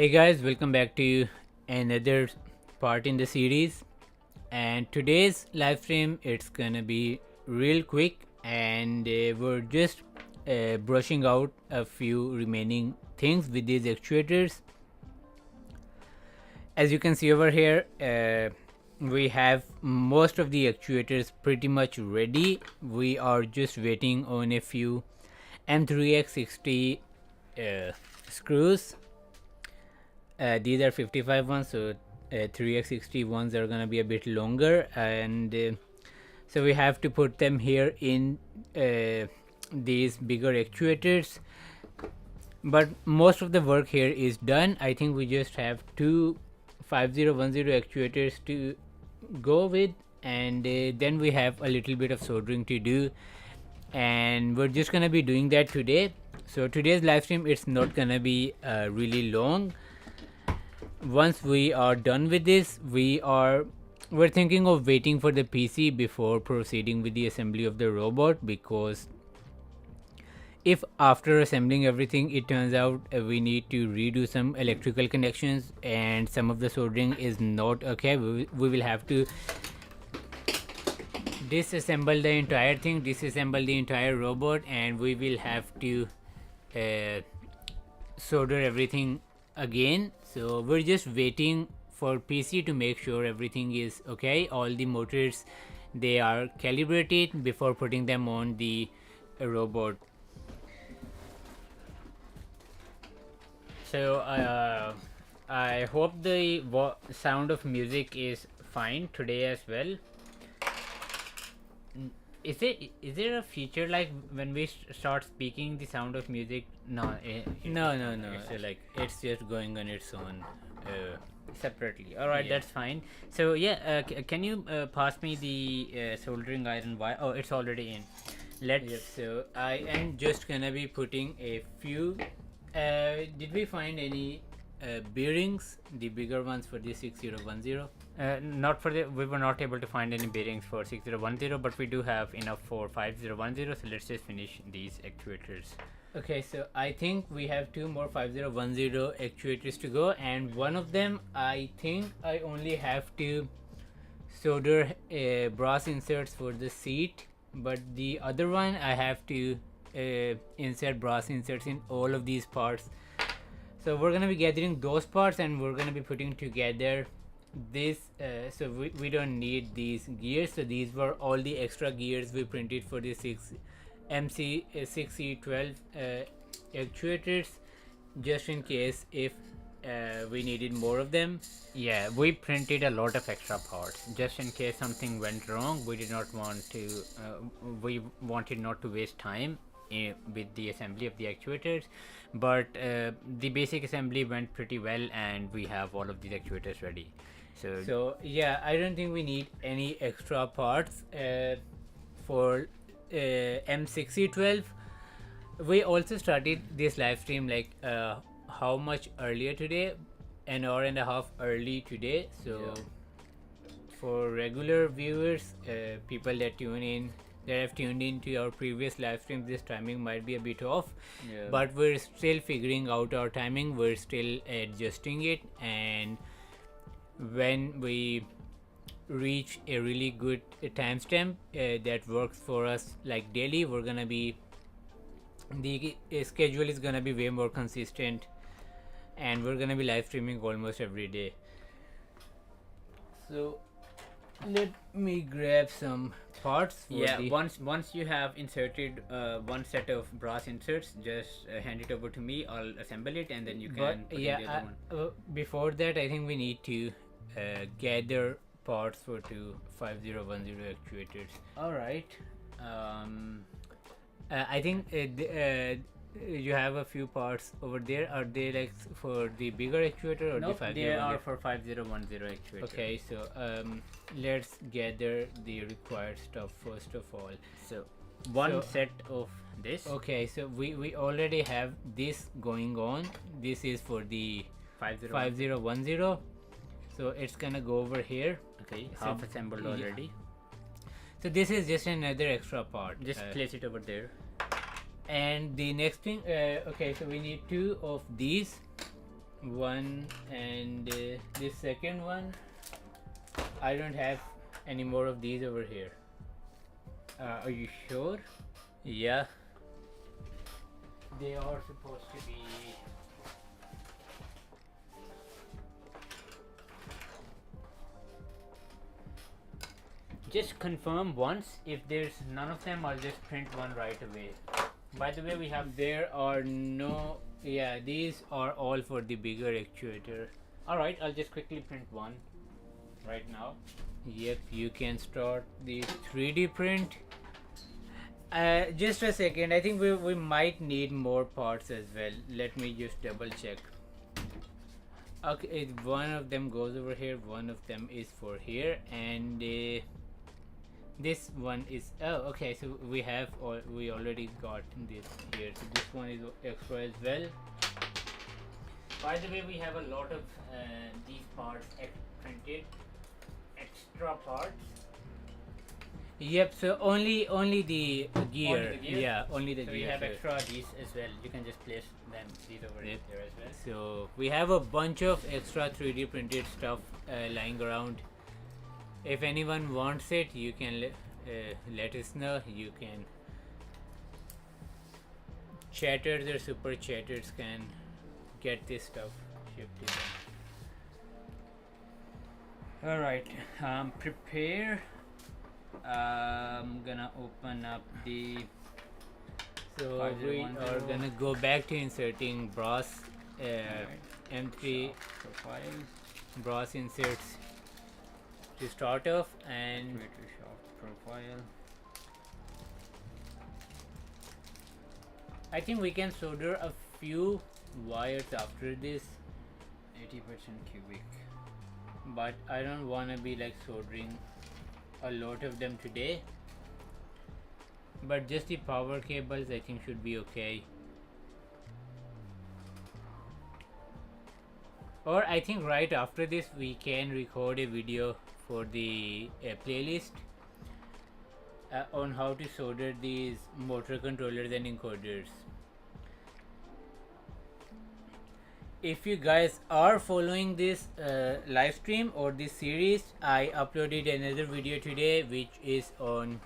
Hey guys, welcome back to another part in the series. And today's live stream, it's gonna be real quick, and we're just brushing out a few remaining things with these actuators. As you can see over here, we have most of the actuators pretty much ready. We are just waiting on a few M3X60 screws. These are 55 ones, so 3x60 ones are gonna be a bit longer, and so we have to put them here in these bigger actuators. But most of the work here is done. I think we just have two 5010 actuators to go with, and then we have a little bit of soldering to do, and we're just gonna be doing that today. So today's live stream, it's not gonna be really long. Once we are done with this, we're thinking of waiting for the PC before proceeding with the assembly of the robot, because if after assembling everything it turns out we need to redo some electrical connections and some of the soldering is not okay, we will have to disassemble the entire thing, disassemble the entire robot, and we will have to solder everything again. So we're just waiting for PC to make sure everything is okay, all the motors they are calibrated before putting them on the robot. So I hope the sound of music is fine today as well. Is there a feature like when we start speaking the sound of music? No. No. It's like it's just going on its own separately. All right, yeah. That's fine. So yeah, can you pass me the soldering iron wire? Oh, it's already in. Let's. Yep. So I am just gonna be putting a few. Did we find any bearings, the bigger ones for the 6010? Not for the, we were not able to find any bearings for 6010, but we do have enough for 5010. So let's just finish these actuators. Okay, so I think we have two more 5010 actuators to go, and one of them I think I only have to solder brass inserts for the seat, but the other one I have to insert brass inserts in all of these parts. So we're gonna be gathering those parts and we're gonna be putting together this. So we don't need these gears. So these were all the extra gears we printed for the 6E12 actuators, just in case if we needed more of them. Yeah, we printed a lot of extra parts just in case something went wrong. We did not want to we wanted not to waste time with the assembly of the actuators, but the basic assembly went pretty well and we have all of these actuators ready. So yeah, I don't think we need any extra parts for M6E12. We also started this live stream like how much earlier today? An hour and a half early today. So yeah. For regular viewers, people that tune in, that have tuned into our previous live streams, this timing might be a bit off, yeah. But we're still figuring out our timing, we're still adjusting it, and when we reach a really good timestamp that works for us like daily, we're gonna be, the schedule is gonna be way more consistent and we're gonna be live streaming almost every day. So let me grab some parts. Yeah, once you have inserted one set of brass inserts, just hand it over to me. I'll assemble it and then you can put in the other one. Before that, I think we need to gather parts for two 5010 actuators. All right. I think you have a few parts over there. Are they like for the bigger actuator or nope, the 5010? They are for 5010 actuator. Okay, so let's gather the required stuff first of all. So one set of this. Okay, so we already have this going on. This is for the 5010. So it's gonna go over here. Okay, so half assembled already. So this is just another extra part. Just place it over there. And the next thing, okay, so we need two of these. one, and this second one, I don't have any more of these over here. Are you sure? Yeah, they are supposed to be. Just confirm once. If there's none of them, I'll just print one right away. By the way, we have, there are no, yeah, these are all for the bigger actuator. Alright, I'll just quickly print one right now. Yep, you can start the 3D print. Just a second, I think we might need more parts as well. Let me just double check. Okay, one of them goes over here, one of them is for here, and this one is, oh okay, so we have, or we already got this here, so this one is extra as well. By the way, we have a lot of these parts printed, extra parts. Yep, so only the gear. Only the gear? Yeah, only the gear. So we have extra these as well. You can just place them, these over there as well. So we have a bunch of extra 3D printed stuff lying around. If anyone wants it, you can let us know. You can, chatters or super chatters can get this stuff shipped to them. Alright, prepare. I'm gonna open up the, so we are gonna go back to inserting brass M3 profile, brass inserts to start off, and profile. I think we can solder a few wires after this, 80% cubic, but I don't want to be like soldering a lot of them today, but just the power cables I think should be okay. Or I think right after this we can record a video for the playlist on how to solder these motor controllers and encoders. If you guys are following this live stream or this series, I uploaded another video today which is on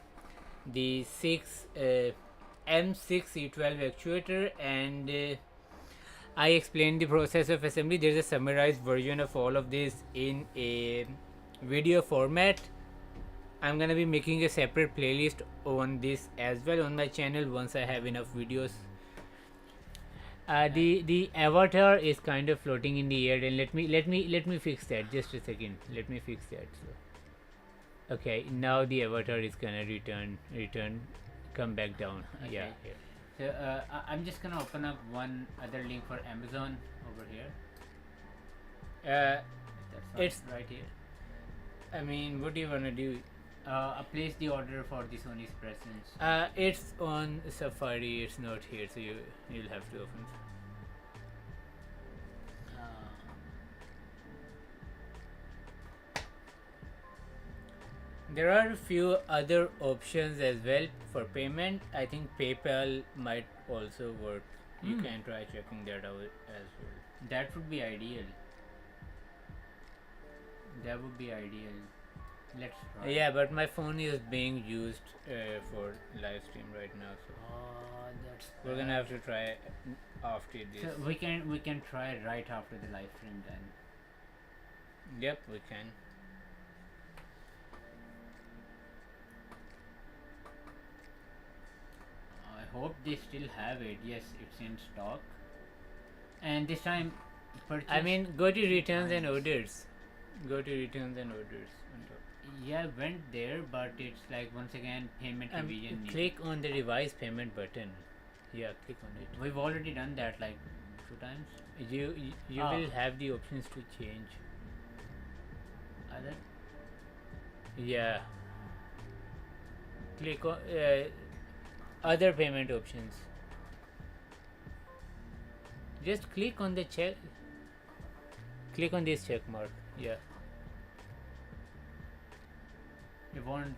the M6 E12 actuator, and I explained the process of assembly. There's a summarized version of all of this in a video format. I'm gonna be making a separate playlist on this as well on my channel once I have enough videos. The avatar is kind of floating in the air, and let me fix that. Just a second, let me fix that. So, okay, now the avatar is gonna return, come back down. Okay. Yeah. Here. So I'm just gonna open up one other link for Amazon over here. It's right here. I mean, what do you wanna do? Place the order for the Sony's presence. It's on Safari. It's not here, so you'll have to open. There are a few other options as well for payment. I think PayPal might also work. You can try checking that out as well. That would be ideal. That would be ideal. Let's try. Yeah, but my phone is being used for live stream right now, so that's we're gonna have to try after this. So we can try right after the live stream then. Yep, we can. I hope they still have it. Yes, it's in stock. And this time, I mean, go to returns and orders. Go to returns and orders. Yeah, went there, but it's like once again payment revision. Click on the revise payment button. Yeah, click on it. We've already done that like 2 times. You will have the options to change. Other? Yeah. Click on other payment options. Just click on the check. Click on this check mark. Yeah. It won't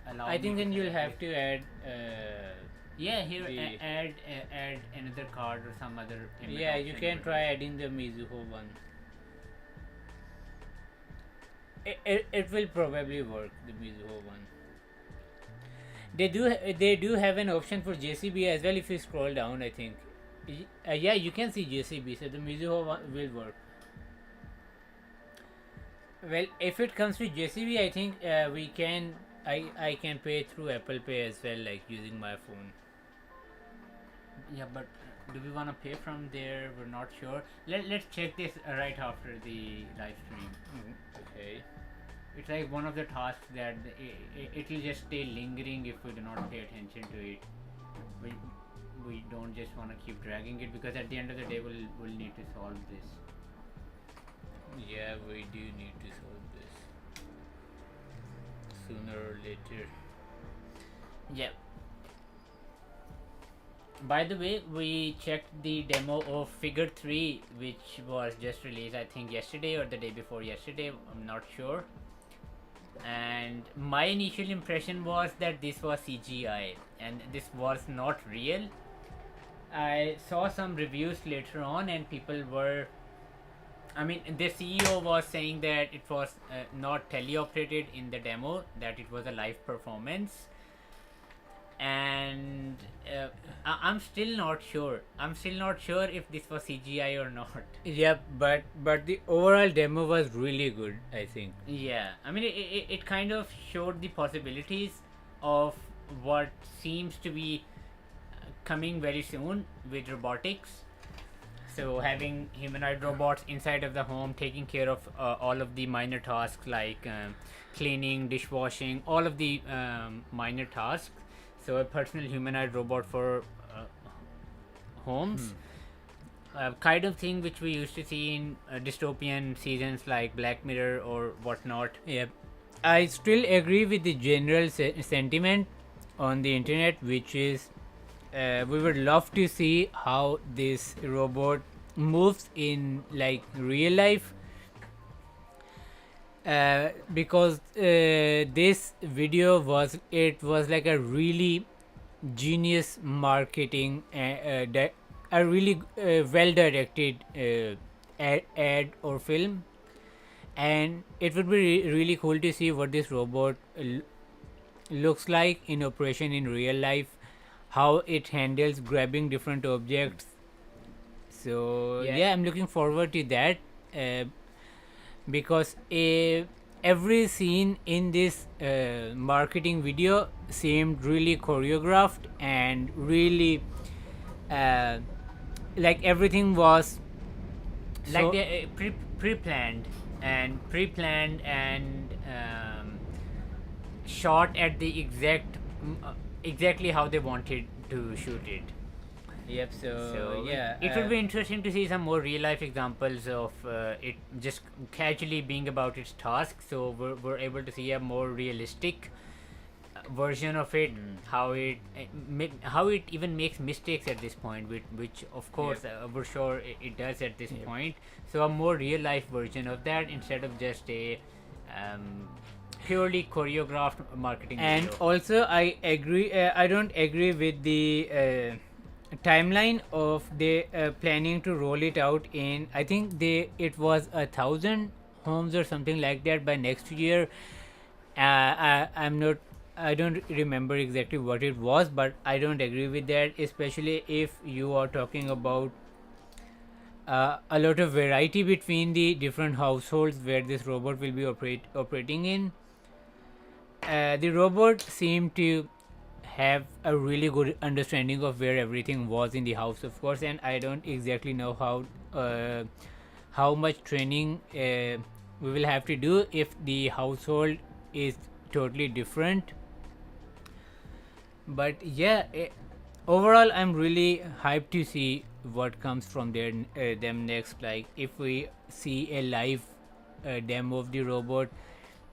allow. I think then you'll have to add Yeah, here the add another card or some other image yeah, you option can over try here. adding the Mizuho one. It will probably work, the Mizuho one. They do have an option for JCB as well. If you scroll down, I think yeah, you can see JCB, so the Mizuho one will work. Well, if it comes to JCB, I think we can I can pay through Apple Pay as well, like using my phone. Yeah, but do we want to pay from there? We're not sure. Let's check this right after the live stream. Okay. It's like one of the tasks that it will just stay lingering if we do not pay attention to it. We, we don't just want to keep dragging it, because at the end of the day we'll need to solve this. Yeah, we do need to solve this sooner or later. Yeah. By the way, we checked the demo of Figure 3, which was just released, I think, yesterday or the day before yesterday. I'm not sure. And my initial impression was that this was CGI and this was not real. I saw some reviews later on, and people were. I mean, the CEO was saying that it was not teleoperated in the demo, that it was a live performance. And I'm still not sure. I'm still not sure if this was CGI or not. Yeah, but the overall demo was really good, I think. Yeah, I mean, it kind of showed the possibilities of what seems to be coming very soon with robotics. So having humanoid robots inside of the home taking care of all of the minor tasks like cleaning, dishwashing, all of the minor tasks. So a personal humanoid robot for homes. Kind of thing which we used to see in dystopian seasons like Black Mirror or whatnot. Yeah, I still agree with the general sentiment on the internet, which is we would love to see how this robot moves in like real life. Because this video was like a really genius marketing, a really well directed ad or film, and it would be really cool to see what this robot looks like in operation in real life, how it handles grabbing different objects. So yeah, I'm looking forward to that. Because every scene in this marketing video seemed really choreographed and really like everything was Like they pre-planned and shot at the exactly how they wanted to shoot it. Yep. So yeah, it would be interesting to see some more real life examples of it just casually being about its task. So we're able to see a more realistic version of it. How it even makes mistakes at this point, which of course we're sure it does at this point. So a more real life version of that instead of just a purely choreographed marketing and video. also I agree. I don't agree with the timeline of they planning to roll it out in, I think it was 1,000 homes or something like that by next year. I don't remember exactly what it was, but I don't agree with that, especially if you are talking about a lot of variety between the different households where this robot will be operating in. The robot seemed to have a really good understanding of where everything was in the house, of course, and I don't exactly know how much training we will have to do if the household is totally different. But yeah, overall I'm really hyped to see what comes from them next. Like if we see a live demo of the robot,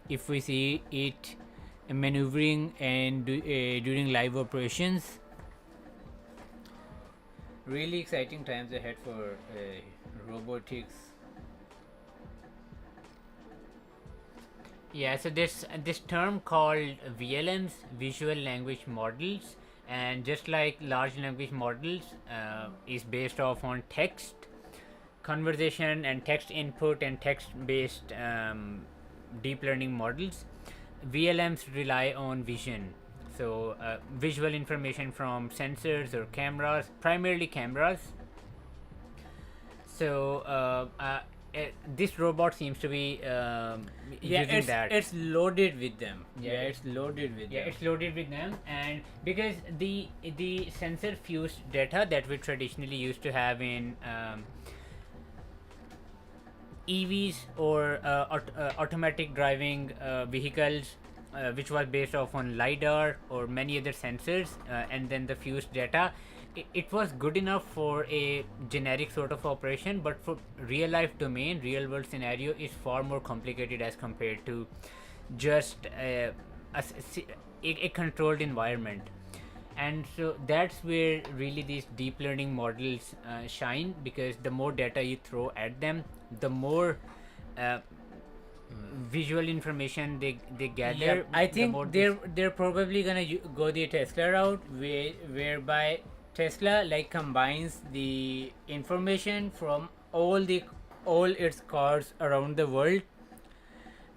if we see it maneuvering and during live operations. Really exciting times ahead for robotics. Yeah, so this term called VLMs, visual language models, And just like large language models is based off on text conversation and text input and text based deep learning models, VLMs rely on vision. So visual information from sensors or cameras, primarily cameras. So this robot seems to be using that. It's loaded with them. It's loaded with them. It's loaded with them, and because the sensor fused data that we traditionally used to have in EVs or automatic driving vehicles, which was based off on LiDAR or many other sensors, and then the fused data, it was good enough for a generic sort of operation, but for real life domain, real world scenario is far more complicated as compared to just a controlled environment. And so that's where really these deep learning models shine, because the more data you throw at them, the more visual information they gather. Yep. I think they're probably gonna go the Tesla route, whereby Tesla like combines the information from all its cars around the world.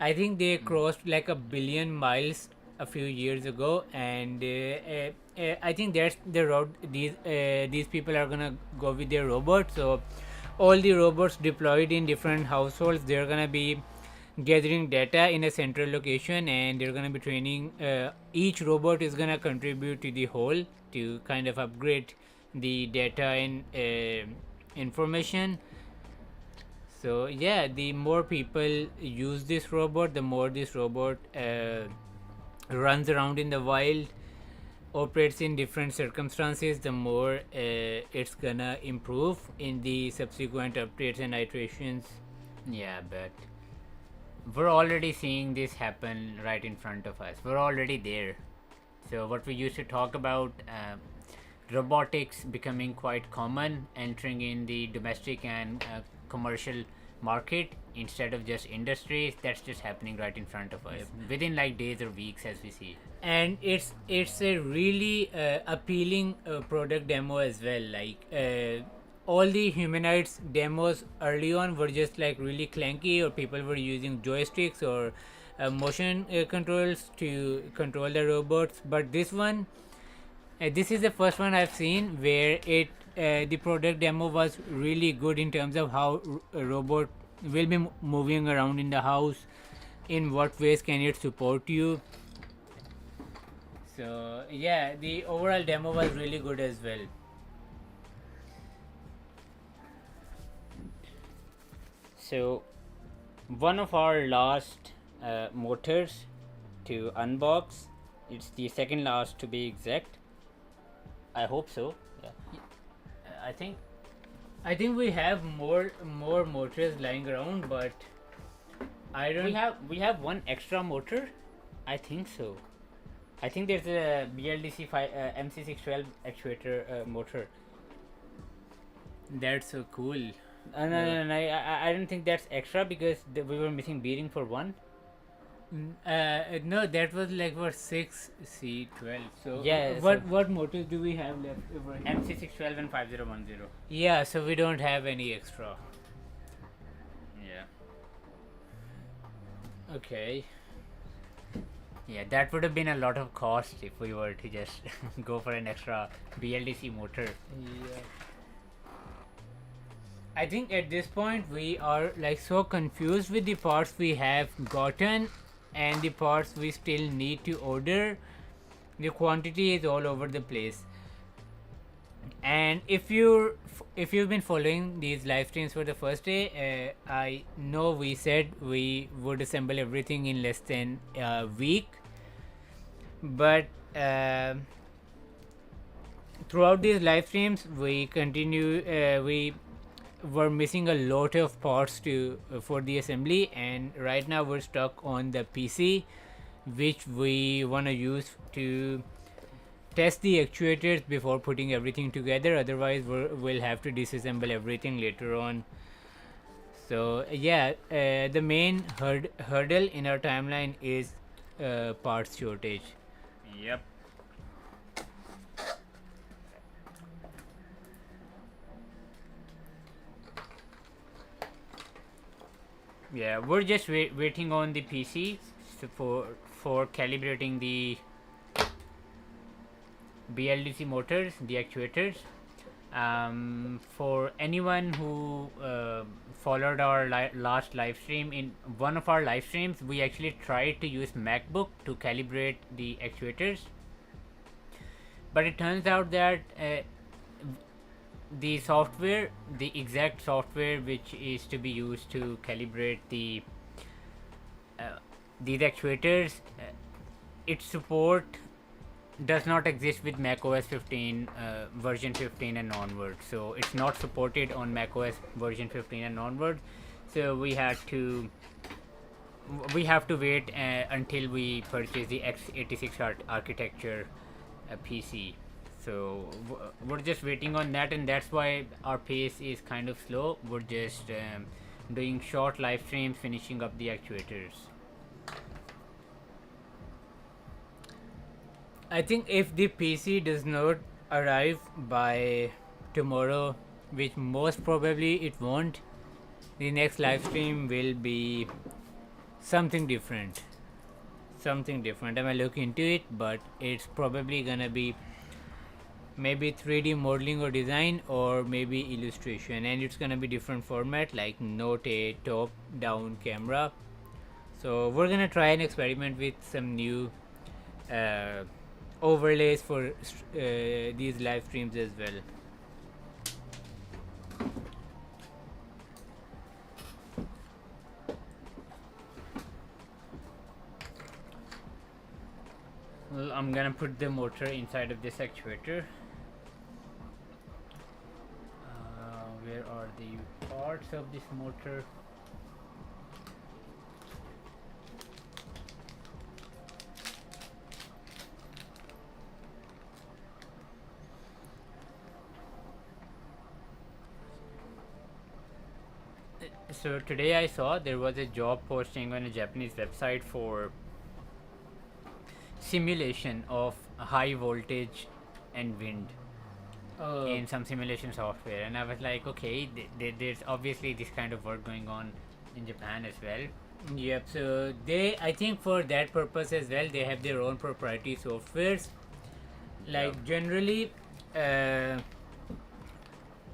I think they crossed like 1 billion miles a few years ago, and I think that's the route these people are gonna go with their robots. So all the robots deployed in different households, they're gonna be gathering data in a central location, and they're gonna be training. Each robot is gonna contribute to the whole to kind of upgrade the data and information. So yeah, the more people use this robot, the more this robot runs around in the wild, operates in different circumstances, the more it's gonna improve in the subsequent updates and iterations. Yeah, but we're already seeing this happen right in front of us. We're already there. So what we used to talk about, robotics becoming quite common, entering in the domestic and commercial market instead of just industries, that's just happening right in front of us within like days or weeks, as we see. And it's a really appealing product demo as well. Like all the humanoids demos early on were just like really clanky, or people were using joysticks or motion controls to control the robots. But this one, this is the first one I've seen where the product demo was really good in terms of how a robot will be moving around in the house, in what ways can it support you. So yeah, the overall demo was really good as well. So one of our last motors to unbox, it's the second last to be exact. I hope so. Yeah. I think we have more motors lying around, but I don't. We have one extra motor. I think so. I think there's a BLDC MC612 actuator motor. That's so cool. No, I don't think that's extra, because we were missing bearing for one. No, that was like for 6C12. So yeah, what motors do we have left over here? MC612 and 5010. Yeah, so we don't have any extra. Yeah. Okay. Yeah, that would have been a lot of cost if we were to just go for an extra BLDC motor. Yeah. I think at this point we are like so confused with the parts we have gotten and the parts we still need to order. The quantity is all over the place. And if you've been following these live streams for the first day, I know we said we would assemble everything in less than a week, but throughout these live streams we were missing a lot of parts for the assembly, and right now we're stuck on the PC, which we want to use to test the actuators before putting everything together. Otherwise we'll have to disassemble everything later on. So yeah, the main hurdle in our timeline is parts shortage. Yep. Yeah, we're just waiting on the PC for calibrating the BLDC motors, the actuators. For anyone who followed our last live stream, in one of our live streams, we actually tried to use MacBook to calibrate the actuators, but it turns out that the software, the exact software which is to be used to calibrate these actuators, its support does not exist with macOS 15 version 15 and onward. So it's not supported on macOS version 15 and onward. So we have to wait until we purchase the x86 architecture PC. So we're just waiting on that, and that's why our pace is kind of slow. We're just doing short live streams, finishing up the actuators. I think if the PC does not arrive by tomorrow, which most probably it won't, the next live stream will be something different. Something different. I might look into it, but it's probably gonna be maybe 3D modeling or design, or maybe illustration, and it's gonna be different format, like not a top down camera. So we're gonna try and experiment with some new overlays for these live streams as well. Well, I'm gonna put the motor inside of this actuator. Where are the parts of this motor? So today I saw there was a job posting on a Japanese website for simulation of high voltage and wind in some simulation software, and I was like, okay, there's obviously this kind of work going on in Japan as well. Yep. So I think for that purpose as well, they have their own proprietary softwares. Like generally,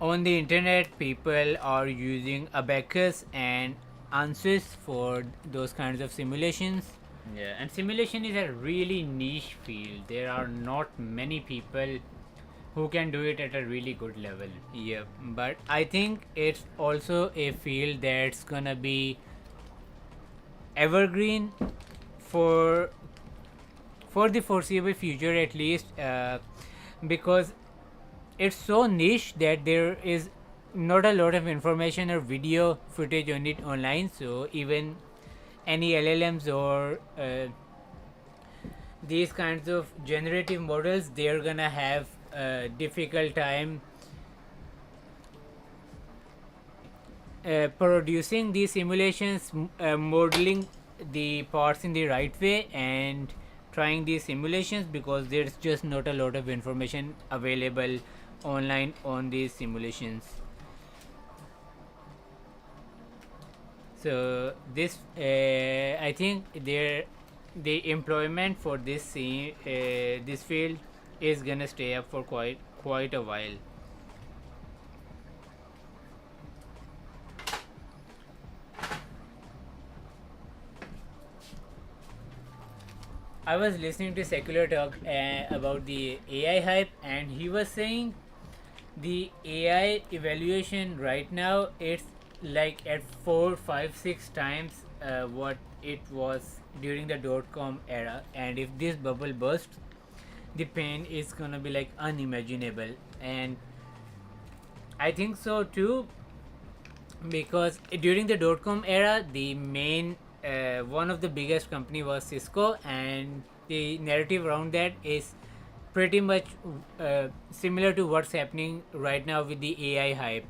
on the internet, people are using Abacus and ANSYS for those kinds of simulations. Yeah, and simulation is a really niche field. There are not many people who can do it at a really good level. Yep, but I think it's also a field that's gonna be evergreen for the foreseeable future, at least, because it's so niche that there is not a lot of information or video footage on it online. So even any LLMs or these kinds of generative models, they're gonna have a difficult time producing these simulations, modeling the parts in the right way and trying these simulations, because there's just not a lot of information available online on these simulations. So this I think the employment for this this field is gonna stay up for quite a while. I was listening to Secular talk about the AI hype, and he was saying the AI evaluation right now, it's like at 4, 5, 6 times what it was during the .com era, and if this bubble bursts, the pain is gonna be like unimaginable. And I think so too, because during the .com era, the main one of the biggest company was Cisco, and the narrative around that is pretty much similar to what's happening right now with the AI hype.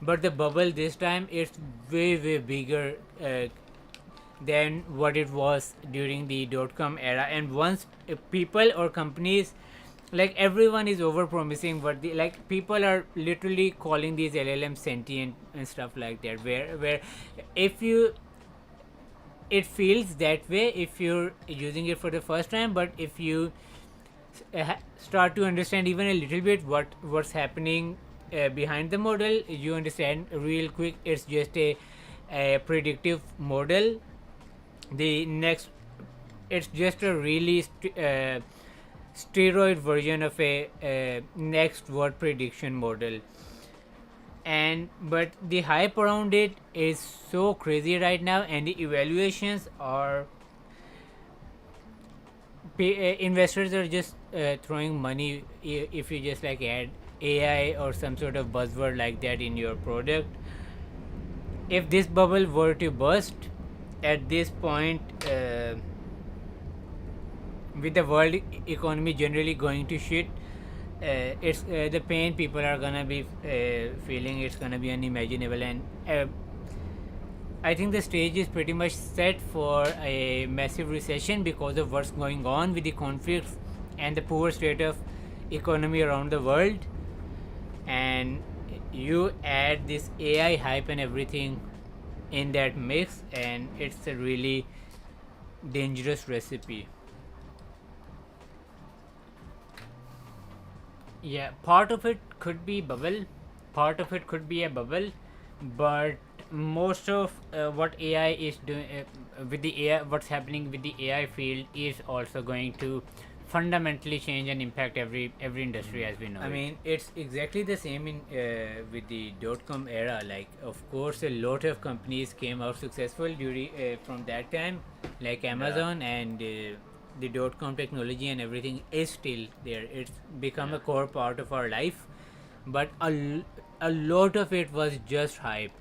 But the bubble this time is way bigger than what it was during the .com era. And once people or companies, like everyone is over promising, what the like people are literally calling these LLMs sentient and stuff like that, where if you it feels that way if you're using it for the first time, but if you start to understand even a little bit what's happening behind the model, you understand real quick it's just a predictive model. The next, it's just a really steroid version of a next word prediction model. And but the hype around it is so crazy right now, and the evaluations are investors are just throwing money if you just like add AI or some sort of buzzword like that in your product. If this bubble were to burst at this point, with the world economy generally going to shit, it's the pain people are gonna be feeling, it's gonna be unimaginable. And I think the stage is pretty much set for a massive recession because of what's going on with the conflicts and the poor state of economy around the world. And you add this AI hype and everything in that mix, and it's a really dangerous recipe. Yeah, part of it could be bubble, part of it could be a bubble, but most of what AI is doing with the AI, what's happening with the AI field is also going to fundamentally change and impact every industry as we know. I mean, it's exactly the same in with the dot-com era. Like, of course, a lot of companies came out successful during from that time, like Amazon, and the dot-com technology and everything is still there. It's become a core part of our life, but a lot of it was just hype.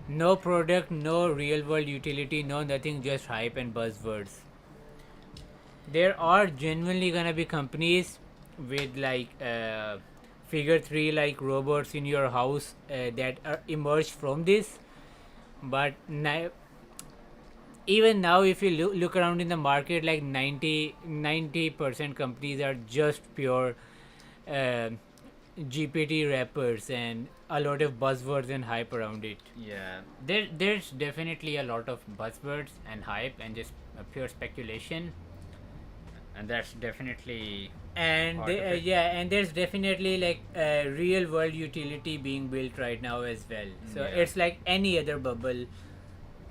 No product, no real world utility, no nothing, just hype and buzzwords. There are genuinely gonna be companies with like figure 3 like robots in your house that are emerged from this, but even now if you look around in the market, like 90% companies are just pure GPT wrappers and a lot of buzzwords and hype around it. Yeah, there's definitely a lot of buzzwords and hype and just pure speculation, and that's definitely and and there's definitely like real world utility being built right now as well. So it's like any other bubble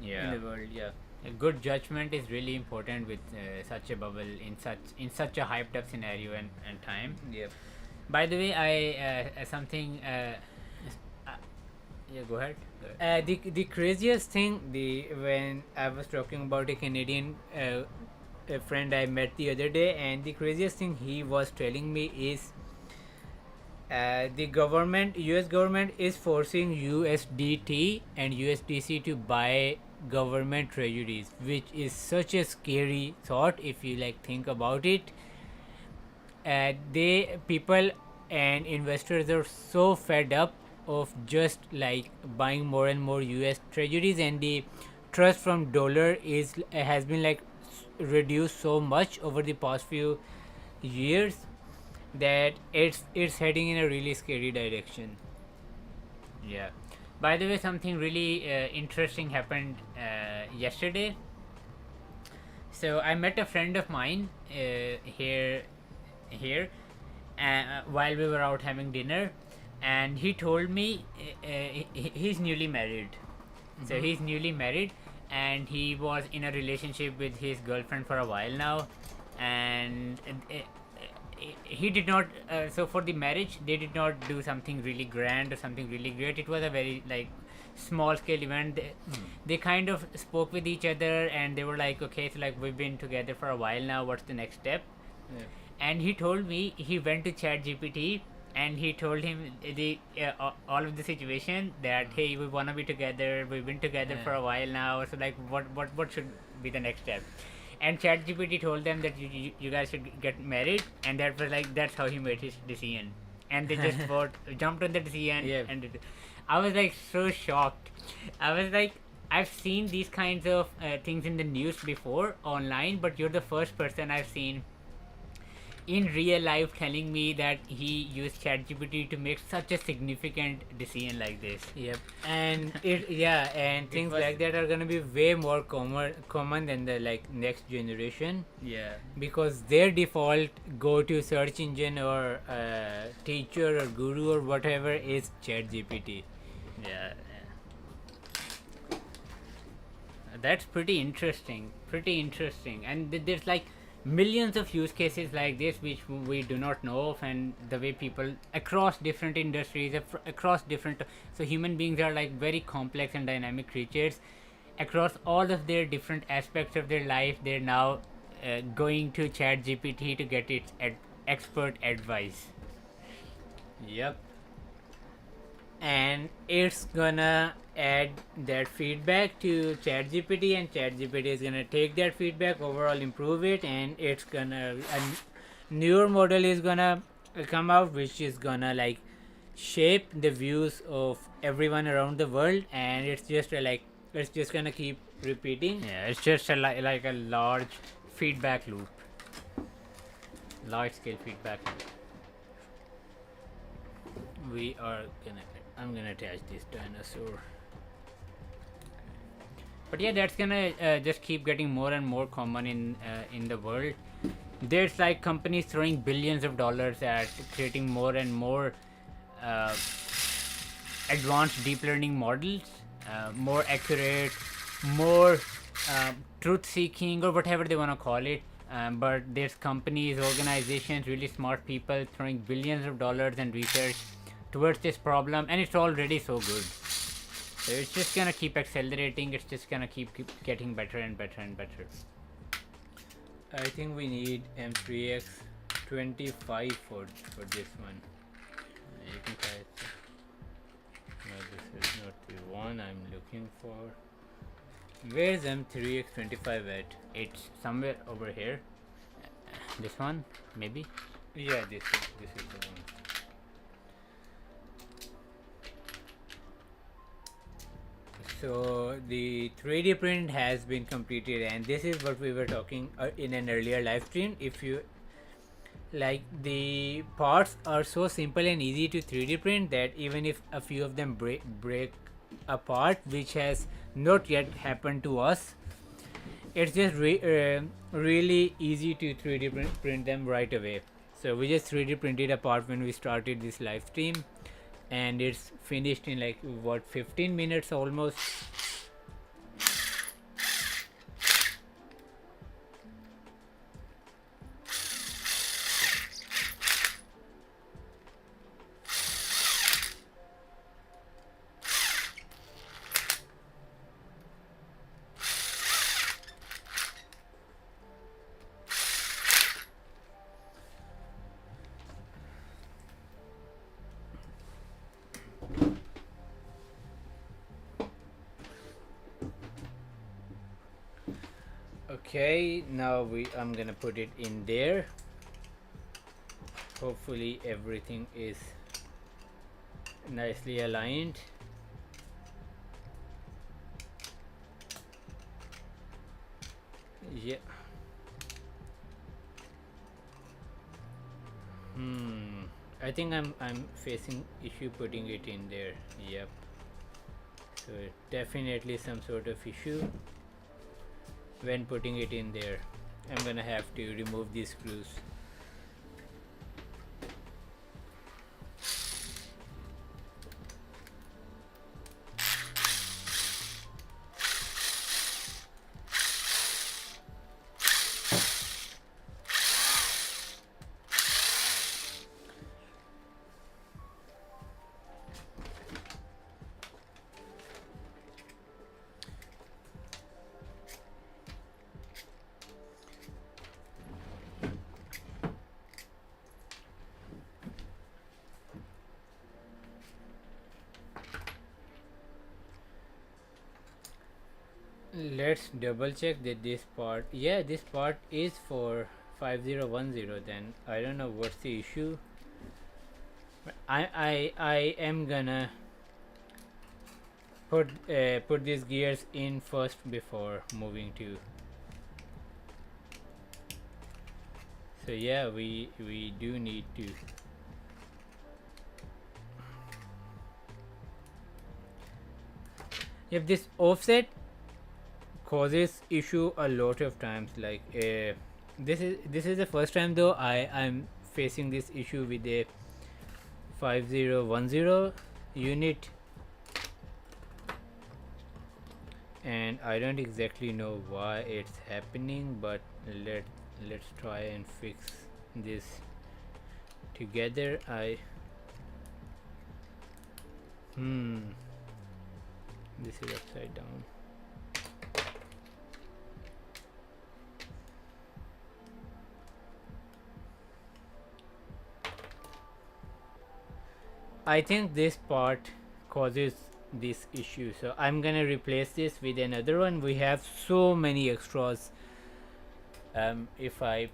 in the world. Yeah, a good judgment is really important with such a bubble in such a hyped up scenario and time. Yep. By the way, I something yeah, go ahead. The craziest thing, when I was talking about a Canadian a friend I met the other day, and the craziest thing he was telling me is the government, US government, is forcing USDT and USDC to buy government treasuries, which is such a scary thought if you like think about it. People and investors are so fed up of just like buying more and more US treasuries, and the trust from dollar has been like reduced so much over the past few years that it's heading in a really scary direction. Yeah. By the way, something really interesting happened yesterday. So I met a friend of mine here while we were out having dinner, and he told me he's newly married. So he's newly married, and he was in a relationship with his girlfriend for a while now, and he did not so for the marriage they did not do something really grand or something really great. It was a very like small scale event. They kind of spoke with each other, and they were like, okay, so like we've been together for a while now, what's the next step? And he told me he went to chat GPT and he told him all of the situation, that hey, we want to be together, we've been together for a while now, so like what should be the next step? And ChatGPT told them that you guys should get married, and that was like that's how he made his decision, and they just jumped on the decision. And I was like so shocked. I was like, I've seen these kinds of things in the news before online, but you're the first person I've seen in real life telling me that he used ChatGPT to make such a significant decision like this. Yep. And and things was- like that are gonna be way more common than the like next generation, Yeah. because their default go-to search engine or teacher or guru or whatever is ChatGPT. Yeah. That's pretty interesting. And there's like millions of use cases like this which we do not know of, and the way people across different industries, across different, so human beings are like very complex and dynamic creatures. Across all of their different aspects of their life, they're now going to chat gpt to get its expert advice. Yep. And it's gonna add that feedback to ChatGPT, and ChatGPT is gonna take that feedback, overall improve it, and it's gonna a newer model is gonna come out, which is gonna like shape the views of everyone around the world, and it's just it's just gonna keep repeating. Yeah. It's just like a large feedback loop. Large scale feedback loop. I'm gonna attach this dinosaur. But yeah, that's gonna just keep getting more and more common in the world. There's like companies throwing billions of dollars at creating more and more advanced deep learning models, more accurate, more truth-seeking, or whatever they want to call it. But there's companies, organizations, really smart people throwing billions of dollars and research towards this problem, and it's already so good. So it's just gonna keep accelerating. It's just gonna keep getting better and better and better. I think we need M3X25 for this one. You can try it. No, this is not the one I'm looking for. Where's M3X25 at? It's somewhere over here. This one, maybe? Yeah, this is the one. So the 3D print has been completed, and this is what we were talking in an earlier live stream. If you like, the parts are so simple and easy to 3D print that even if a few of them break apart, which has not yet happened to us, it's just really easy to 3D print them right away. So we just 3D printed a part when we started this live stream, and it's finished in like what, 15 minutes almost. Okay, now I'm gonna put it in there. Hopefully everything is nicely aligned. Yeah. I think I'm facing issue putting it in there. Yep. So definitely some sort of issue when putting it in there. I'm gonna have to remove these screws. Let's double check that this part, yeah, this part is for 5010. Then I don't know what's the issue. I am gonna put these gears in first before moving to. So yeah, we do need to. If this offset causes issue a lot of times, like this is the first time though I'm facing this issue with a 5010 unit, and I don't exactly know why it's happening, but let's try and fix this together. This is upside down. I think this part causes this issue, so I'm gonna replace this with another one. We have so many extras. If I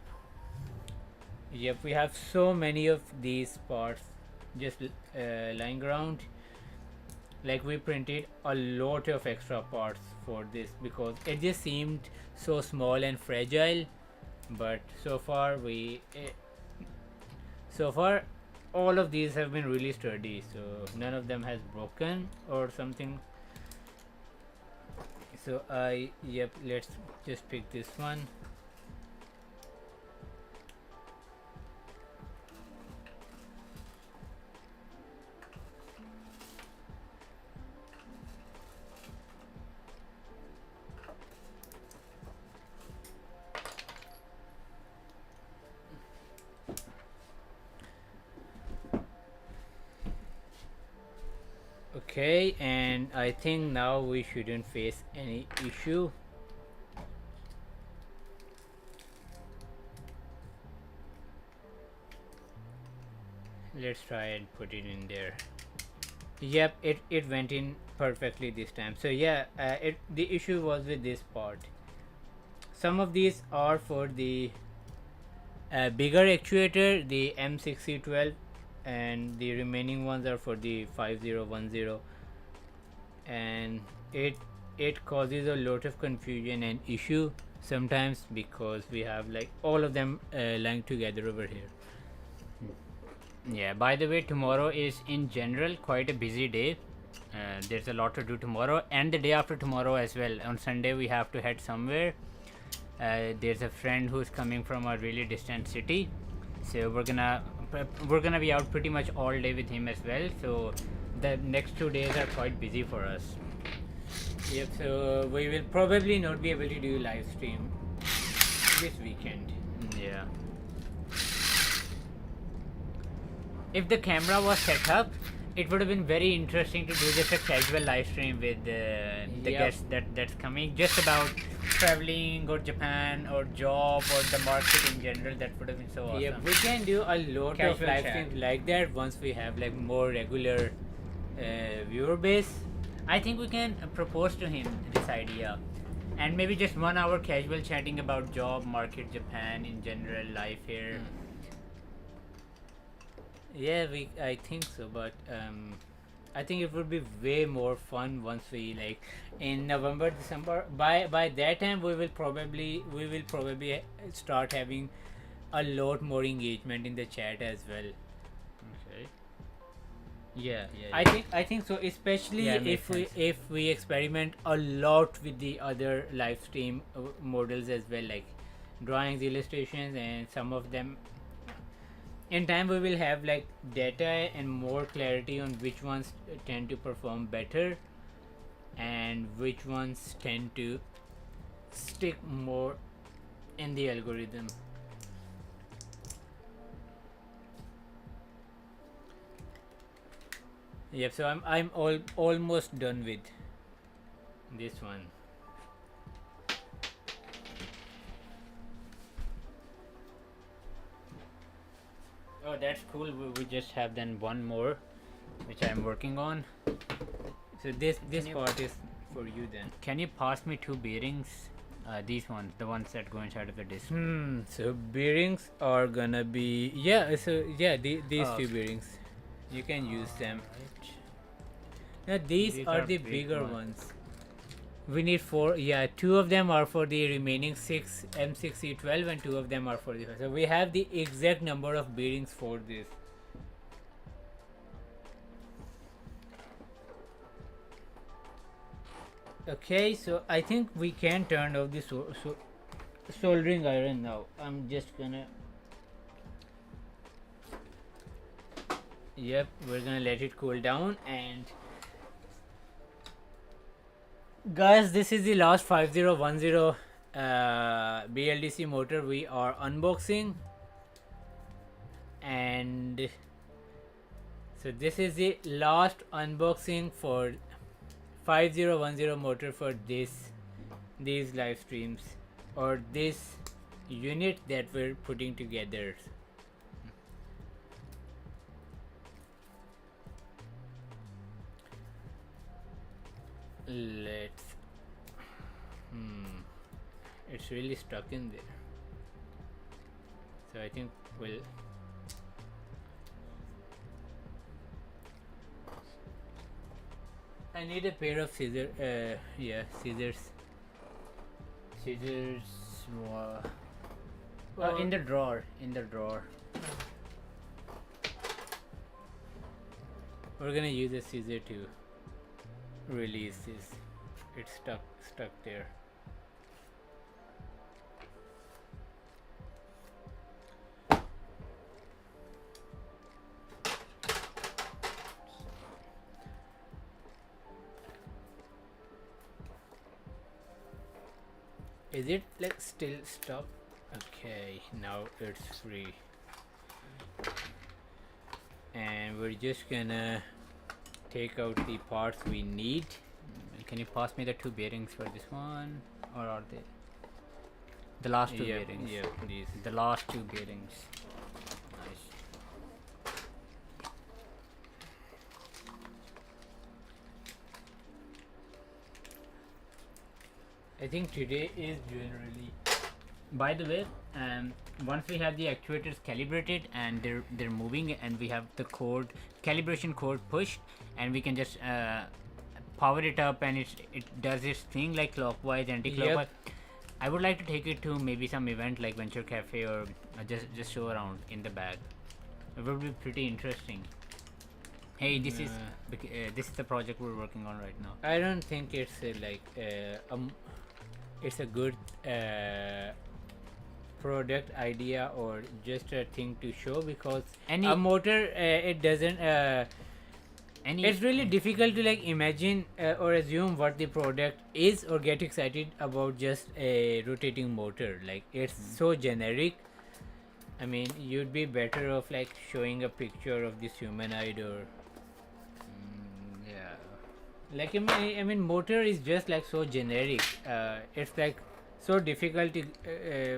Yep, we have so many of these parts just lying around. Like, we printed a lot of extra parts for this because it just seemed so small and fragile, but so far all of these have been really sturdy, so none of them has broken or something. So let's just pick this one. Okay, and I think now we shouldn't face any issue. Let's try and put it in there. Yep, it went in perfectly this time. So yeah, the issue was with this part. Some of these are for the bigger actuator, the M6012, and the remaining ones are for the 5010, and it causes a lot of confusion and issue sometimes because we have like all of them lying together over here. Yeah, by the way, tomorrow is in general quite a busy day. There's a lot to do tomorrow and the day after tomorrow as well. On Sunday we have to head somewhere. There's a friend who's coming from a really distant city, so we're gonna be out pretty much all day with him as well. So the next 2 days are quite busy for us. Yep, so we will probably not be able to do live stream this weekend. Yeah. If the camera was set up, it would have been very interesting to do just a casual live stream with the guest that's coming, just about traveling or Japan or job or the market in general. That would have been so awesome. Yeah, we can do a lot of live streams like that once we have like more regular viewer base. I think we can propose to him this idea, and maybe just 1 hour casual chatting about job, market, Japan in general, life here. Yeah, I think so, but I think it would be way more fun once we like in November, December. By that time, we will probably start having a lot more engagement in the chat as well. Okay. Yeah. I think so, especially if we experiment a lot with the other live stream models as well, like drawings, illustrations, and some of them. In time we will have like data and more clarity on which ones tend to perform better and which ones tend to stick more in the algorithm. Yep, so I'm almost done with this one. Oh, that's cool. We just have then one more, which I'm working on. So this part is for you then. Can you pass me 2 bearings? These ones, the ones that go inside of the disc. So bearings are gonna be these 2 bearings. You can use them. Right. Now these are the bigger ones. We need 4. Yeah, 2 of them are for the remaining 6 M6C12 and 2 of them are for the. So we have the exact number of bearings for this. Okay, so I think we can turn off the soldering iron now. I'm just gonna. Yep, we're gonna let it cool down. And guys, this is the last 5010 BLDC motor we are unboxing, and so this is the last unboxing for 5010 motor for these live streams, or this unit that we're putting together. Let's it's really stuck in there, so I think we'll I need a pair of scissors. In the drawer. We're gonna use a scissor to release this. It's stuck there. Is it like still stuck? Okay, now it's free. And we're just gonna take out the parts we need. Can you pass me the 2 bearings for this one, or are they The last 2 yeah, bearings. Yeah, these. The last 2 bearings. Nice. I think today is generally. By the way, once we have the actuators calibrated and they're moving, and we have the calibration code pushed, and we can just power it up, and it does its thing like clockwise, anti-clockwise. Yep. I would like to take it to maybe some event like Venture Cafe, or just show around in the bag. It would be pretty interesting. Hey, this is the project we're working on right now. I don't think it's it's a good product idea, or just a thing to show, because a motor it doesn't it's really difficult to like imagine or assume what the product is, or get excited about just a rotating motor. Like, it's so generic. I mean, you'd be better off like showing a picture of this humanoid, or Yeah. like I mean motor is just like so generic. It's like so difficult to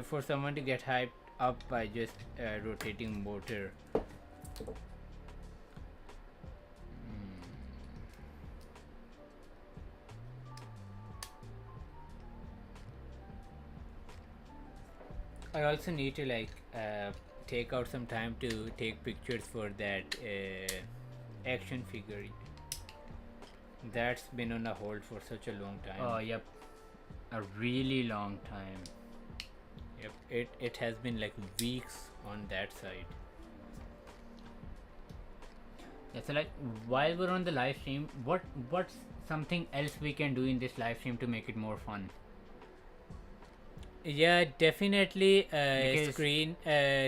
for someone to get hyped up by just rotating motor. I also need to like take out some time to take pictures for that action figure. That's been on a hold for such a long time. Oh, yep. A really long time. Yep. It has been like weeks on that side. Yeah, so like while we're on the live stream, what's something else we can do in this live stream to make it more fun? Yeah, definitely Because-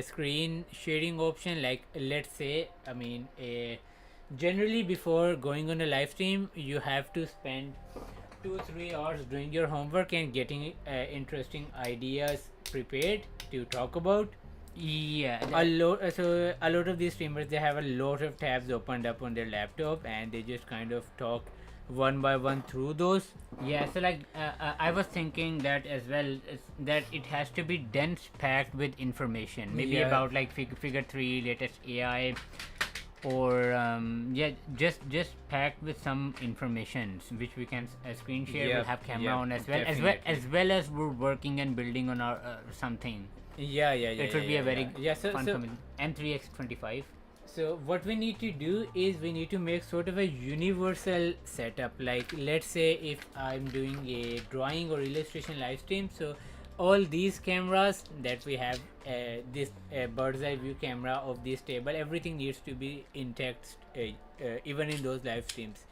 screen sharing option. Like, let's say, I mean, generally before going on a live stream, you have to spend 2-3 hours doing your homework and getting interesting ideas prepared to talk about. Yeah. So a lot of these streamers, they have a lot of tabs opened up on their laptop, and they just kind of talk one by one through those. Yeah, so like I was thinking that as well, that it has to be dense packed with information, maybe Yeah. about like figure 3, latest AI, or just packed with some information which we can screen share. We'll have camera on as well, as we're working and building on our something. Yeah. It would be a very fun coming M3X25. So what we need to do is we need to make sort of a universal setup. Like let's say if I'm doing a drawing or illustration live stream, so all these cameras that we have, this bird's eye view camera of this table, everything needs to be intact, even in those live streams.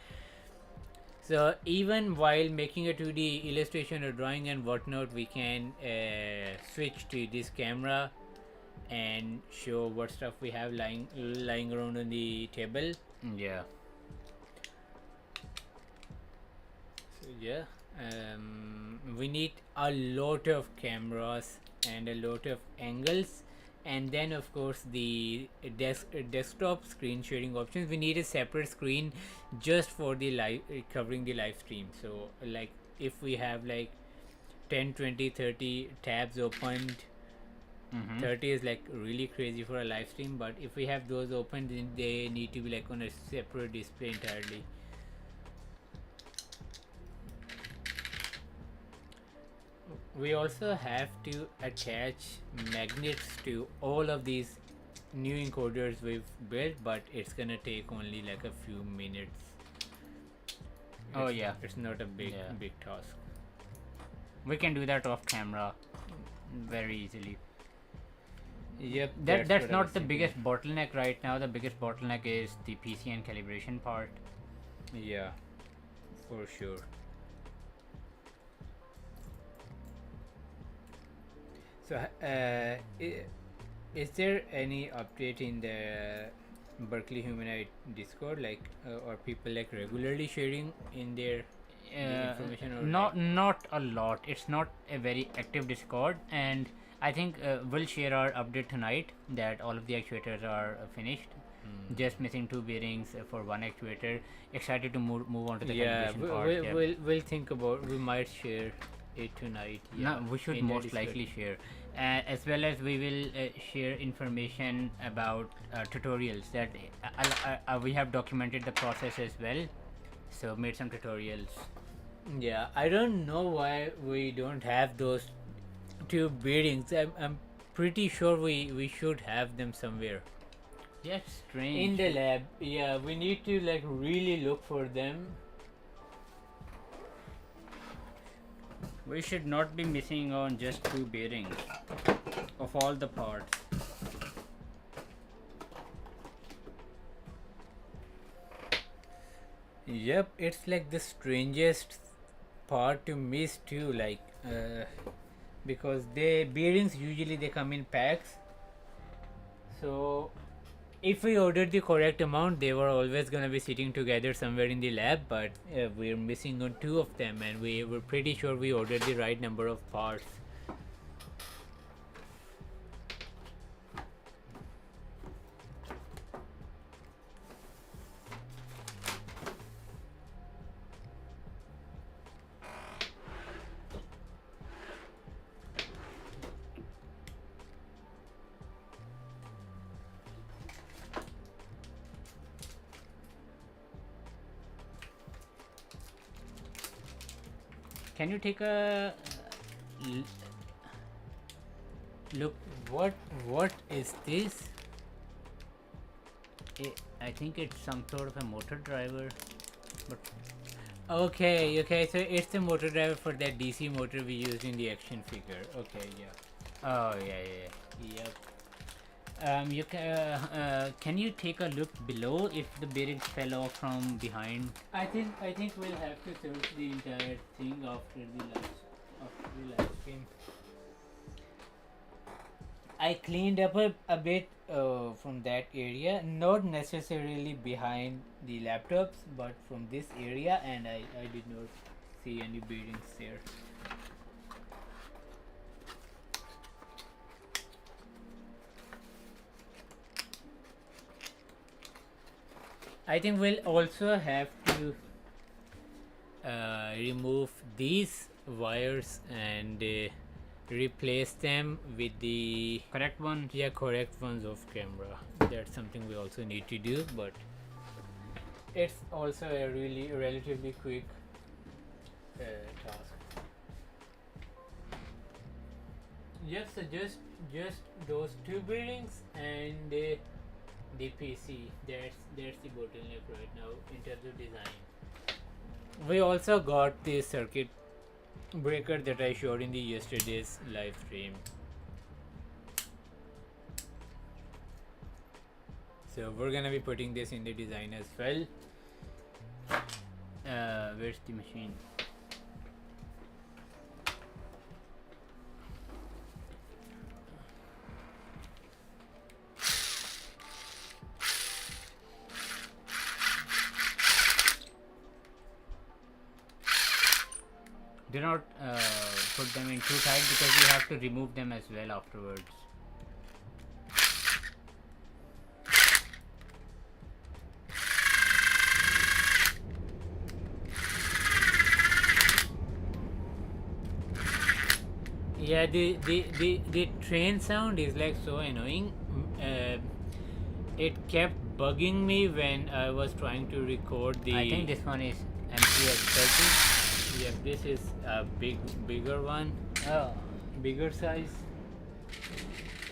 So even while making a 2D illustration or drawing and whatnot, we can switch to this camera and show what stuff we have lying around on the table. Yeah. So yeah, we need a lot of cameras and a lot of angles, and then of course the desktop screen sharing options. We need a separate screen just for the live covering the live stream. So like if we have like 10, 20, 30 tabs opened, 30 is like really crazy for a live stream, but if we have those open, then they need to be like on a separate display entirely. We also have to attach magnets to all of these new encoders we've built, but it's gonna take only like a few minutes. Oh yeah, it's not a big task. We can do that off camera very easily. Yep, that's not the biggest bottleneck right now. The biggest bottleneck is the PC and calibration part. Yeah, for sure. So is there any update in the Berkeley Humanoid Discord, like or people like regularly sharing in their information? Or not a lot. It's not a very active Discord, and I think we'll share our update tonight that all of the actuators are finished. Just missing 2 bearings for 1 actuator. Excited to move on to the calibration part. We'll think about. We might share it tonight. Yeah, no, we should most likely share, as well as we will share information about tutorials that we have documented the process as well. So made some tutorials. Yeah, I don't know why we don't have those 2 bearings. I'm pretty sure we should have them somewhere. That's strange. In the lab, yeah, we need to like really look for them. We should not be missing on just 2 bearings of all the parts. Yep, it's like the strangest part to miss too, like because the bearings usually they come in packs. So if we ordered the correct amount, they were always gonna be sitting together somewhere in the lab, but we're missing on 2 of them, and we were pretty sure we ordered the right number of parts. Can you take a look? What is this? I think it's some sort of a motor driver, but okay, so it's the motor driver for that DC motor we used in the action figure. Okay, yeah. Oh yeah. Yep. You can you take a look below if the bearings fell off from behind? I think we'll have to search the entire thing after the live stream. I cleaned up a bit from that area, not necessarily behind the laptops, but from this area, and I did not see any bearings there. I think we'll also have to remove these wires and replace them with the correct ones. Yeah, correct ones off camera. That's something we also need to do, but it's also a relatively quick task. Yes, so just those 2 bearings, and the PC. That's the bottleneck right now in terms of design. We also got the circuit breaker that I showed in the yesterday's live stream. So we're gonna be putting this in the design as well. Where's the machine? Do not put them in too tight because we have to remove them as well afterwards. Yeah, the train sound is like so annoying. It kept bugging me when I was trying to record the. I think this one is MPX30. Yeah, this is a bigger one. Oh, bigger size.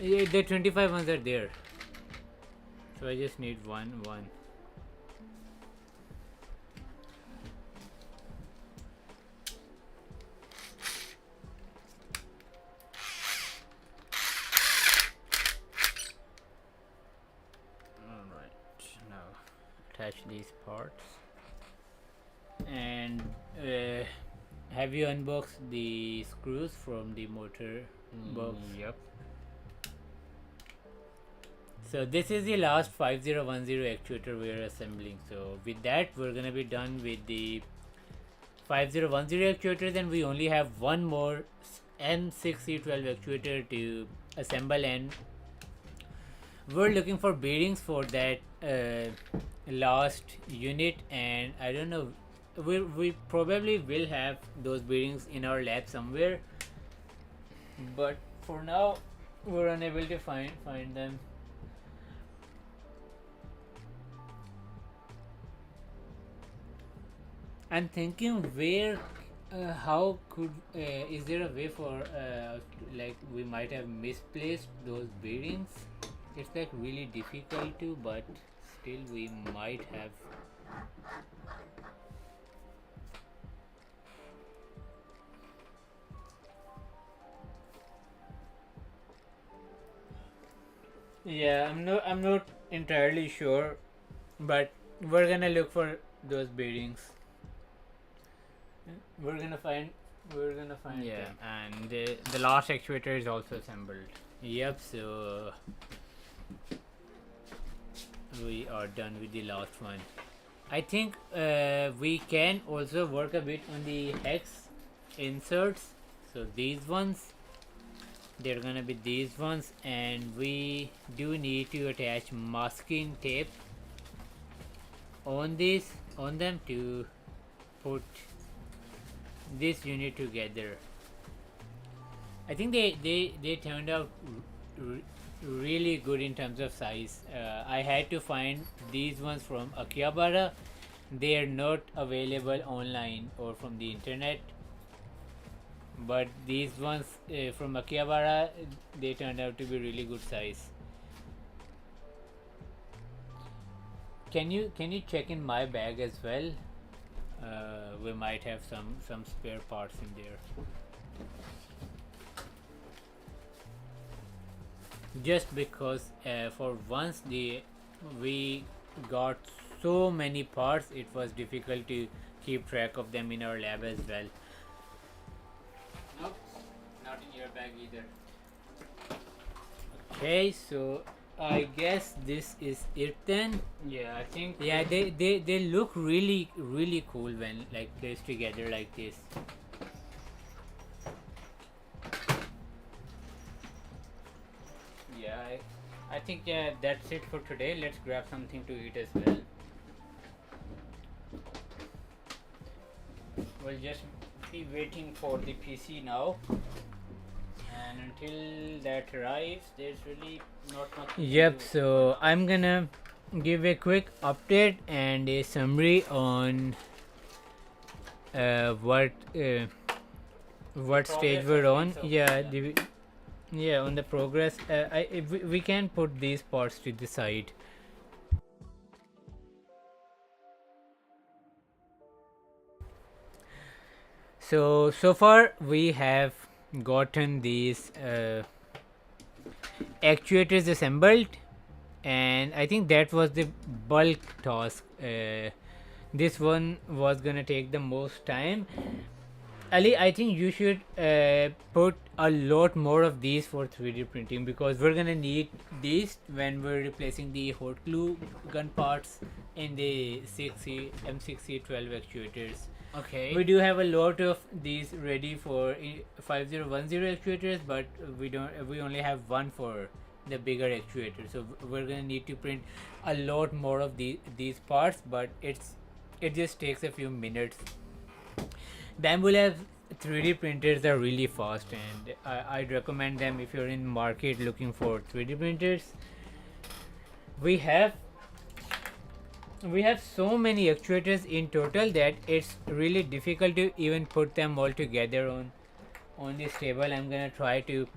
Yeah, the 25 ones are there. So I just need one. Alright, now attach these parts. And have you unboxed the screws from the motor box? Yep. So this is the last 5010 actuator we are assembling. So with that we're gonna be done with the 5010 actuator. Then we only have one more N6C12 actuator to assemble, and we're looking for bearings for that last unit. And I don't know, we probably will have those bearings in our lab somewhere, but for now we're unable to find them. I'm thinking where how could is there a way for like we might have misplaced those bearings? It's like really difficult to, but still we might have. Yeah, I'm not entirely sure, but we're gonna look for those bearings. We're gonna find Yeah, them. and the last actuator is also assembled. Yep, so we are done with the last one. I think we can also work a bit on the hex inserts. So these ones, they're gonna be these ones, and we do need to attach masking tape on them to put this unit together. I think they turned out really good in terms of size. I had to find these ones from Akihabara. They are not available online or from the internet, but these ones from Akihabara, they turned out to be really good size. Can you check in my bag as well? We might have some spare parts in there. Just because for once we got so many parts, it was difficult to keep track of them in our lab as well. Nope, not in your bag either. Okay, so I guess this is it then. Yeah, I think. Yeah, they look really cool when like placed together like this. Yeah, I think that's it for today. Let's grab something to eat as well. We'll just be waiting for the PC now, and until that arrives, there's really not much. Yep. So I'm gonna give a quick update and a summary on what stage we're on. Yeah, on the progress. We can put these parts to the side. So far we have gotten these actuators assembled, and I think that was the bulk task. This one was gonna take the most time. Ali, I think you should put a lot more of these for 3D printing, because we're gonna need these when we're replacing the hot glue gun parts in the M6C12 actuators. Okay. We do have a lot of these ready for 5010 actuators, but we only have one for the bigger actuator, so we're gonna need to print a lot more of these parts, but it just takes a few minutes. Bamboo Labs 3D printers are really fast, and I'd recommend them if you're in market looking for 3D printers. We have so many actuators in total that it's really difficult to even put them all together on this table. I'm gonna try to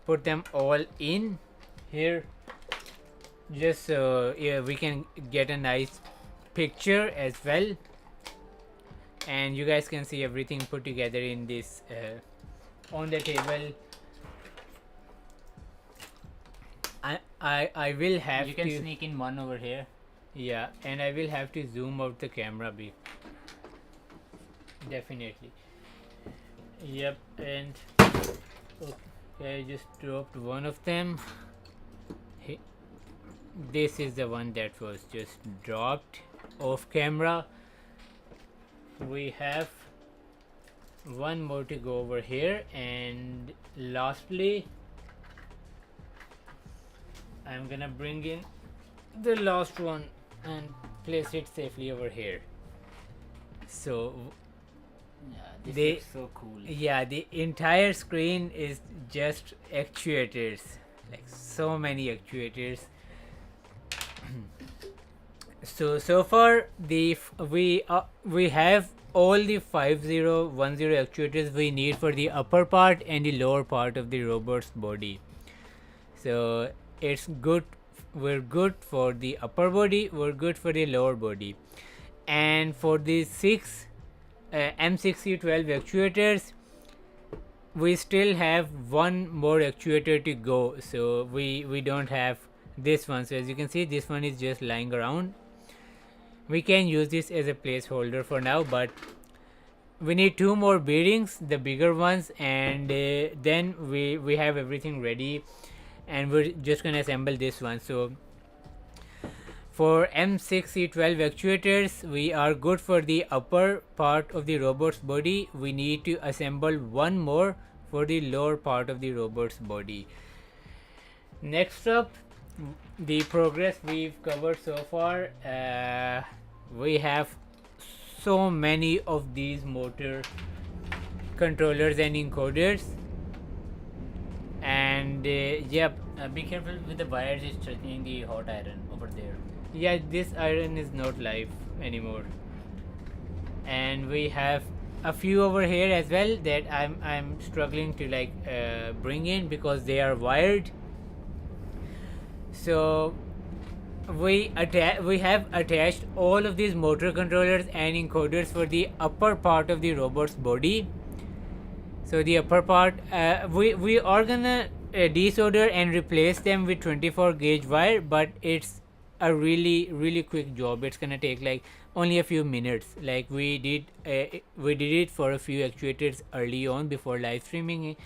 put them all in here, just so we can get a nice picture as well, and you guys can see everything put together in this on the table. I will have You can to sneak in one over here. Yeah, and I will have to zoom out the camera bit. Definitely. Yep, and okay, I just dropped one of them. This is the one that was just dropped off camera. We have one more to go over here, and lastly I'm gonna bring in the last one and place it safely over here. So Yeah, this They- looks so cool. yeah, the entire screen is just actuators, like so many actuators. So far we have all the 5010 actuators we need for the upper part and the lower part of the robot's body. So it's good, we're good for the upper body, we're good for the lower body, and for the 6 M6C12 actuators we still have one more actuator to go. So we don't have this one, so as you can see this one is just lying around. We can use this as a placeholder for now, but we need 2 more bearings, the bigger ones, and then we have everything ready, and we're just gonna assemble this one. So for M6C12 actuators we are good for the upper part of the robot's body. We need to assemble one more for the lower part of the robot's body. Next up, the progress we've covered so far, we have so many of these motor controllers and encoders, and yep, Be careful with the wires, it's touching the hot iron over there. yeah, this iron is not live anymore, and we have a few over here as well that I'm struggling to like bring in because they are wired. So we have attached all of these motor controllers and encoders for the upper part of the robot's body. So the upper part, we are gonna desolder and replace them with 24 gauge wire, but it's a really quick job. It's gonna take like only a few minutes. Like we did it for a few actuators early on before live streaming,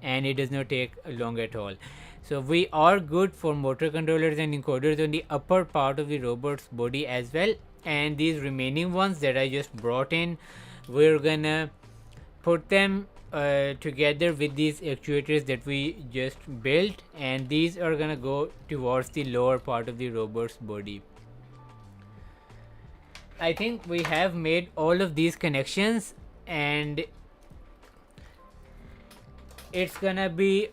and it does not take long at all. So we are good for motor controllers and encoders on the upper part of the robot's body as well, and these remaining ones that I just brought in, we're gonna put them together with these actuators that we just built, and these are gonna go towards the lower part of the robot's body. I think we have made all of these connections, and it's gonna be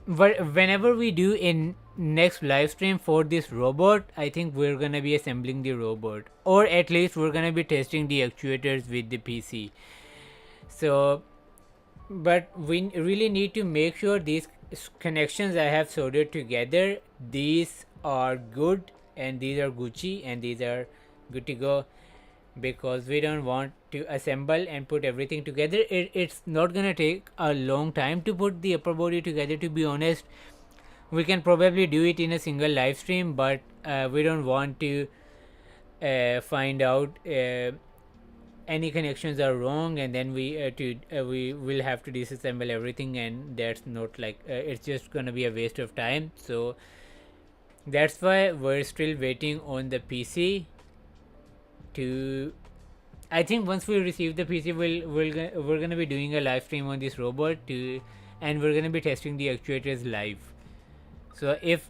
whenever we do in next live stream for this robot, I think we're gonna be assembling the robot, or at least we're gonna be testing the actuators with the PC. So but we really need to make sure these connections I have soldered together, these are good and these are Gucci and these are good to go, because we don't want to assemble and put everything together. It's not gonna take a long time to put the upper body together, to be honest. We can probably do it in a single live stream, but we don't want to find out any connections are wrong, and then we will have to disassemble everything, and that's not like it's just gonna be a waste of time. So that's why we're still waiting on the PC to. I think once we receive the PC, we're gonna be doing a live stream on this robot and we're gonna be testing the actuators live. So if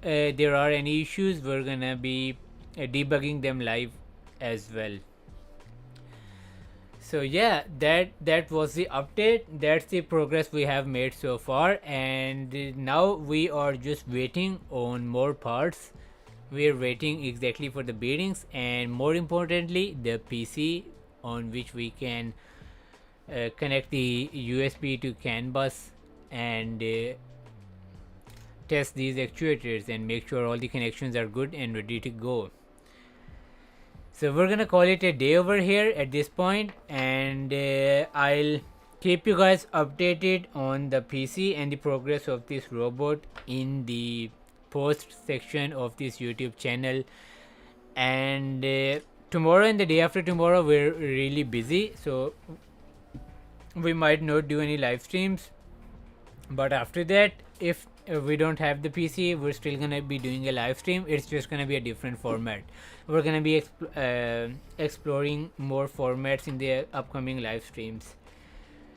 there are any issues, we're gonna be debugging them live as well. So yeah, that was the update. That's the progress we have made so far, and now we are just waiting on more parts. We are waiting exactly for the bearings, and more importantly the PC on which we can connect the USB to CAN bus and test these actuators and make sure all the connections are good and ready to go. So we're gonna call it a day over here at this point, and I'll keep you guys updated on the PC and the progress of this robot in the post section of this YouTube channel. And tomorrow and the day after tomorrow we're really busy, so we might not do any live streams, but after that, if we don't have the PC, we're still gonna be doing a live stream. It's just gonna be a different format. We're gonna be exploring more formats in the upcoming live streams.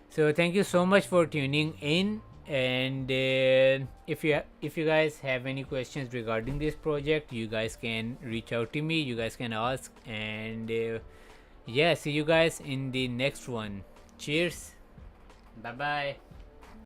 So thank you so much for tuning in, and if you guys have any questions regarding this project, you guys can reach out to me, you guys can ask, and yeah, see you guys in the next one. Cheers, bye bye.